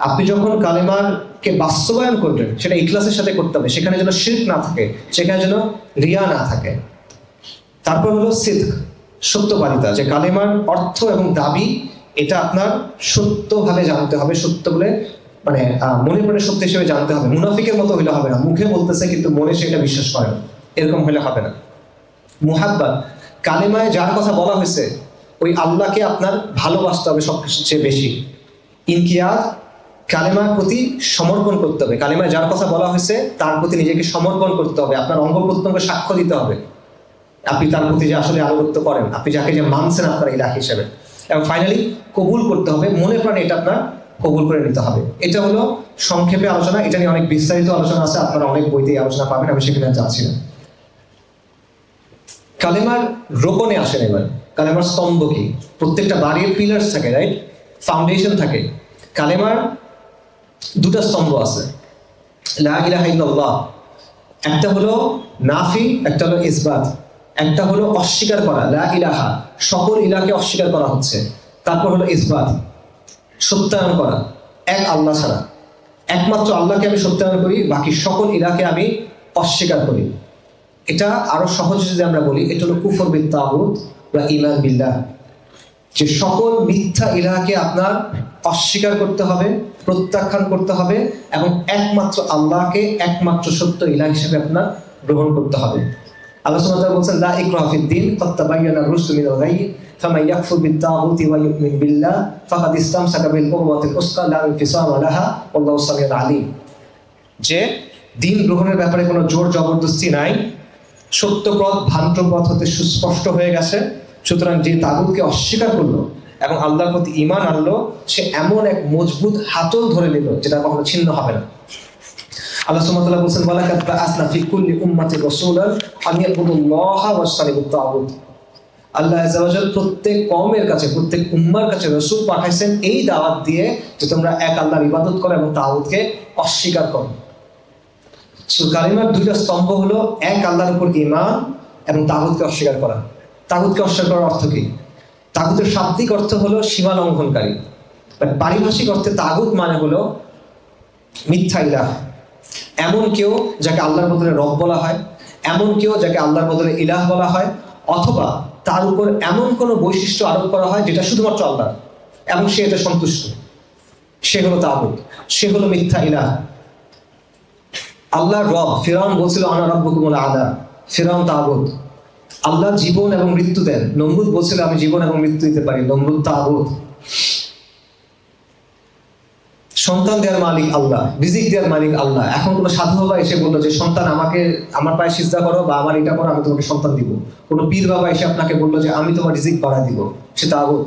আপনি যখন কালেমাকে বাস্তবায়ন করবেন সেটা ইখলাসের সাথে করতে হবে, সেখানে যেন শিরক না থাকে, সেখানে যেন রিয়া না থাকে। তারপর হলো সিদক, সত্যবাদিতা, যে কালেমার অর্থ এবং দাবি এটা আপনার সত্যভাবে জানতে হবে, সত্য বলে মানে মনে প্রাণে সত্য হিসেবে জানতে হবে। মুনাফিকের মতো হইলে হবে না, মুখে বলতেছে কিন্তু মনে সেটা বিশ্বাস করে না, এরকম হলে হবে না। মুহাব্বাত, কালেমায় যার কথা বলা হয়েছে ওই আল্লাহকে আপনার ভালোবাসতে হবে সবকিছুর চেয়ে বেশি। ইনকিয়াদ, কালেমার প্রতি সমর্পণ করতে হবে, কালেমায় যার কথা বলা হয়েছে তার প্রতি নিজেকে সমর্পণ করতে হবে, আপনার অঙ্গ প্রত্যঙ্গ সাক্ষ্য দিতে হবে আপনি তার প্রতি যে আসলে আনুগত্য করেন, আপনি যাকে যে মানছেন আপনার ইলাহ হিসেবে। এবং ফাইনালি কবুল করতে হবে, মনে প্রাণে এটা আপনার কবুল করে নিতে হবে। এটা হলো সংক্ষেপে আলোচনা, এটা নিয়ে অনেক বিস্তারিত আলোচনা আছে, আপনারা অনেক বইতেই আলোচনা পাবেন, আমি সেখানে যাচ্ছি না। কালেমার রোপণে আসেন এবার। কালেমার স্তম্ভ কি? প্রত্যেকটা বাড়ির পিলার্স থাকে, রাইট, ফাউন্ডেশন থাকে। কালেমার দুটা স্তম্ভ আছে, লা ইলাহা ইল্লাল্লাহ, একটা হলো নাফি, একটা হলো ইসবাত। একটা হলো অস্বীকার করা, লা ইলাহা, সকল ইলাহকে অস্বীকার করা হচ্ছে। তারপর হলো ইসবাত, সত্যায়ন করা, এক আল্লাহ ছাড়া, একমাত্র আল্লাহকে আমি সত্যায়ন করি, বাকি সকল ইলাহকে আমি অস্বীকার করি। এটা আরো সহজে যদি আমরা বলি, এটা হলো কুফর বিত তাগুত বা ঈমান বিল্লাহ, যে সকল মিথ্যা ইলাহকে আপনার অস্বীকার করতে হবে, প্রত্যাখ্যান করতে হবে, এবং একমাত্র আল্লাহকে একমাত্র সত্য ইলাহ হিসেবে আপনার গ্রহণ করতে হবে। আল্লাহ সুবহানাহু ওয়া তাআলা বলেন, লা ইকরাহা ফিদ-দীন ক্বাদ তাবায়্যানা আর-রুশদু মিনাল গায়y ফামান ইয়াকফুর বিত-তাগুতি ওয়া ইউমিন বিল্লাহ ফাকাদ ইসতামসাকা বিল-উরওয়াতিল উসকা লা ইনফিসামা লাহা ওয়াল্লাহু সামিউন আলীম। যে দিন গ্রহণের ব্যাপারে কোনো জোর জবরদস্তি নাই, সত্য পথ ভ্রান্ত পথ হতে সুস্পষ্ট হয়ে গেছে। সুতরাং যে তাগুতকে অস্বীকার করলো এবং আল্লাহর প্রতি ঈমান আনলো, সে এমন এক মজবুত হাতল ধরে নিল যেটা কখনো ছিন্ন হবে না। আল্লাহ সুবহানাহু ওয়া তাআলা বলেন, ওয়ালাকাদ বাআসনা ফি কুল্লি উম্মাতিন রাসূলান আন ইয়াবুদুল্লাহা ওয়াজতানিবুত তাগুত। আল্লাহ আযজা ওয়া জাল প্রত্যেক কওমের কাছে, প্রত্যেক উম্মার কাছে রাসূল পাঠাইছেন এই দাওয়াত দিয়ে যে তোমরা এক আল্লাহর ইবাদত করো এবং তাগুতকে অস্বীকার করো। কালিমার দুইটা স্তম্ভ হলো এক আল্লাহর উপর ঈমান এবং তাগুতকে অস্বীকার করা। তাগুতকে অস্বীকার করার অর্থ কি? তাগুতের শাব্দিক অর্থ হলো সীমা লঙ্ঘনকারী, পারিভাষিক অর্থে তাগুত মানে হলো মিথ্যা ইলাহ। এমন কেউ যাকে আল্লাহর বদলে রব বলা হয়, এমন কেউ যাকে আল্লাহর বদলে ইলাহ বলা হয়, অথবা তার উপর এমন কোনো বৈশিষ্ট্য আরোপ করা হয় যেটা শুধুমাত্র আল্লাহর এবং সে এটা সন্তুষ্ট, সে হলো তাগুত, সে হলো মিথ্যা ইলাহ। আল্লাহর রব, ফিরআউন বলছিল আনা রাব্বুকুমুল আ'লা, ফিরআউন তাগুত। আল্লাহ জীবন এবং মৃত্যু দেন, নমরুদ বলছিল আমি জীবন এবং মৃত্যু দিতে পারি, নমরুদ তাগুত। সন্তান দেওয়ার মালিক আল্লাহ, রিজিক দেওয়ার মালিক আল্লাহ। এখন কোনো সাধু বাবা এসে বললো যে সন্তান আমাকে, আমার পায়ে সিজদা করো বা আমার এটা করো, আমি তোমাকে সন্তান দিব। কোনো পীর বাবা এসে আপনাকে বললো যে আমি তোমার রিজিক বাড়ায় দিব, সে তাগুত।